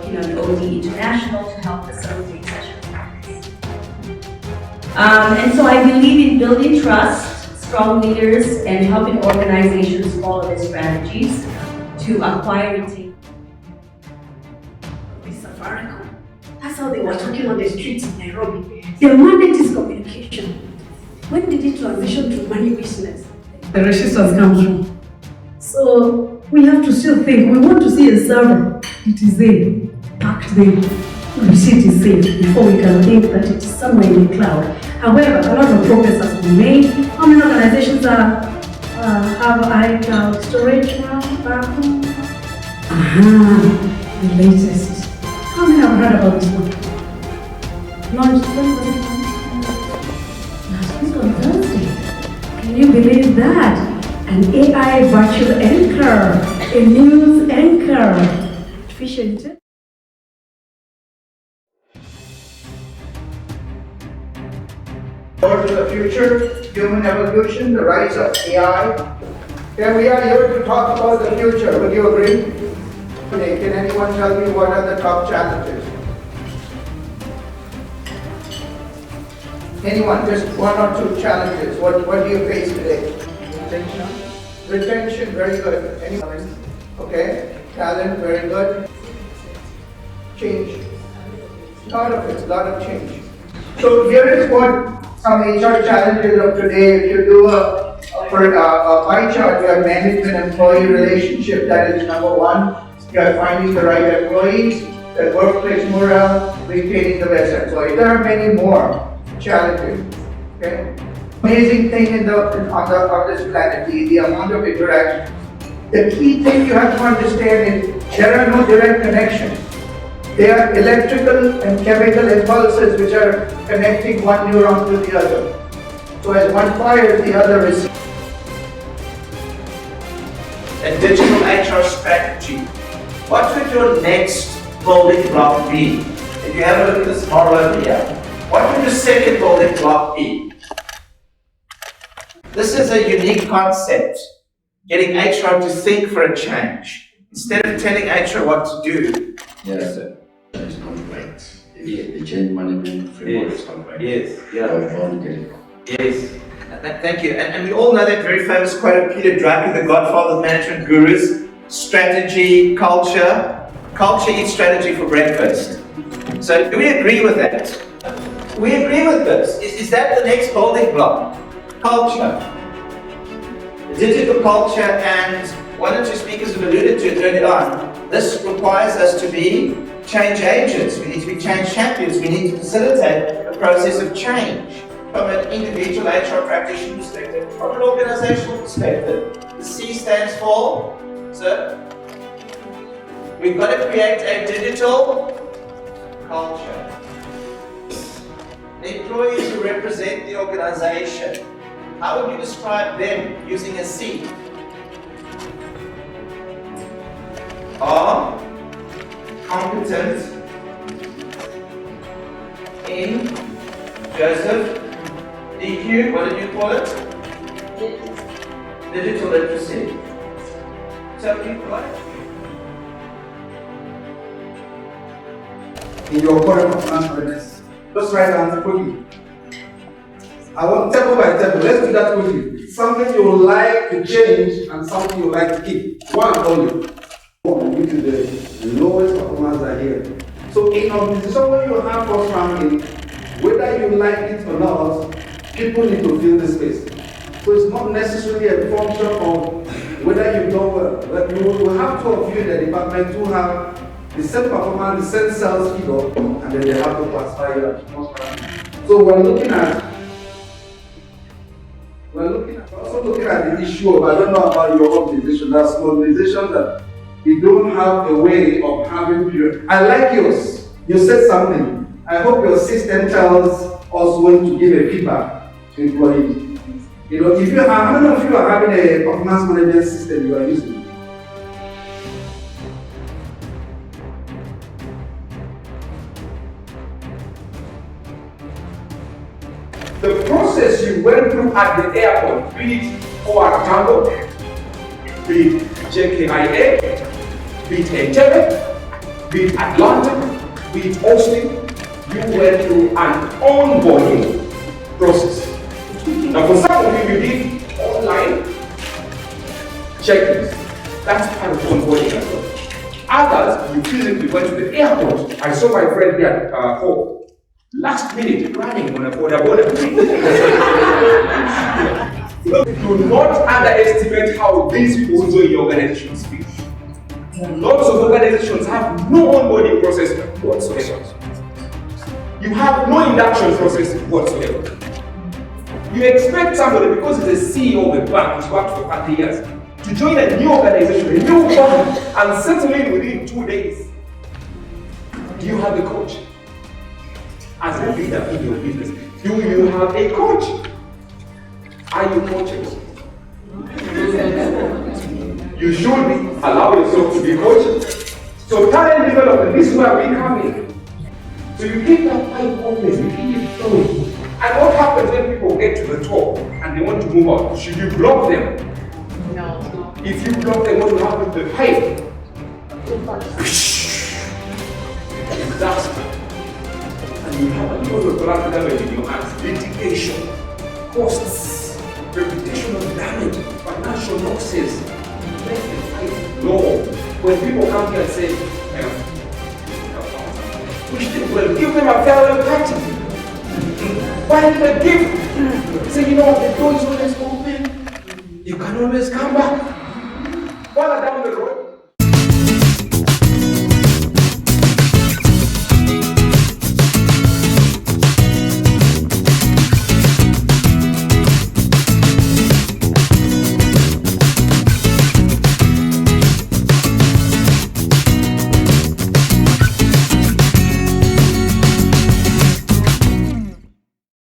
working on OD International to help facilitate sessions. And so I believe in building trust, strong leaders, and helping organizations follow their strategies to acquire and retain. That's how they were talking on the streets in Nairobi. Their mandate is communication. When did it transition to money business? The resistance comes through. So We have to still think. We want to see a server. It is there, packed there. The receipt is safe before we can think that it is somewhere in the cloud. However, a lot of progress has been made. How many organizations have iCloud storage now? The latest. How many have heard about this one? Launched when was it launched? Last week on Thursday. Can you believe that? An AI virtual anchor, a news anchor, artificial intelligence. Towards the future, human evolution, the rise of AI. Here we are here to talk about the future. Would you agree? Can anyone tell me what are the top challenges? Anyone, just one or two challenges. What do you face today? Retention, very good. Anyone? Okay. Talent, very good. Change. Lot of change. So here is what some HR challenges of today. If you do a pie chart, you have management-employee relationship. That is number one. You are finding the right employees, the workplace morale, retaining the best employees. There are many more challenges. Okay. Amazing thing on this planet, the amount of interaction. The key thing you have to understand is there are no direct connections. They are electrical and chemical impulses which are connecting one neuron to the other. So as one fires, the other receives. A digital HR strategy. What would your next building block be? If you have a look at this model over here, what would the second building block be? This is a unique concept, getting HR to think for a change. Instead of telling HR what to do. Yes, sir. That is correct. The change management framework is correct. Yes, yeah. Yes. Thank you. And we all know that very famous quote of Peter Drucker, the godfather of management gurus: strategy, culture. Culture eats strategy for breakfast. So do we agree with that? We agree with this. Is that the next building block? Culture. Digital culture, and one or two speakers have alluded to it earlier on. This requires us to be change agents. We need to be change champions. We need to facilitate the process of change. From an individual HR practitioner perspective, from an organizational perspective. The C stands for, sir, we've got to create a digital culture. The employees who represent the organization, how would you describe them using a C? Are competent in Joseph. DQ, what did you call it? Digital literacy. So you've got it. In your current performance readiness, just write down quickly. I want table by table. Let's do that quickly. Something you would like to change and something you would like to keep. One only. Which is the lowest performance are here. So in our decision when you have first ranking, whether you like it or not, people need to fill the space. So it's not necessarily a function of whether you've done well. But you will have two of you in the department who have the same performance, the same sales figure, and then they have to classify you as most ranking. So we're also looking at the issue of, I don't know about your organization, that's an organization that we don't have a way of having period. I like yours. You said something. I hope your system tells us when to give a feedback to employees. You know, if you are, how many of you are having a performance management system you are using? The process you went through at the airport, be it for example, be it JKIA, be it Entebbe, be it Atlanta, be it Austin, you went through an onboarding process. Now for some of you did online check-ins. That's part of onboarding as well. Others, you physically went to the airport. I saw my friend here at home. Last minute, running on a border. Do not underestimate how these people join your organization speak. Lots of organizations have no onboarding process whatsoever. You have no induction process whatsoever. You expect somebody, because he's a CEO of a bank, who's worked for 30 years, to join a new organization, a new bank, and settle in within 2 days. Do you have a coach? As a leader in your business, do you have a coach? Are you coaches? You should allow yourself to be coached. So talent development, this is where we come in. So you keep that pipe open, you keep it flowing. And what happens when people get to the top and they want to move out? Should you block them? No. If you block them, what will happen to the pipe? Disaster. And you have a lot of collateral damage in your hands. Litigation, costs, reputational damage, financial losses. Make the fight low. When people come here and say, wish them well, give them a farewell party. Buy them a gift. Say, you know, the door is always open. You can always come back. What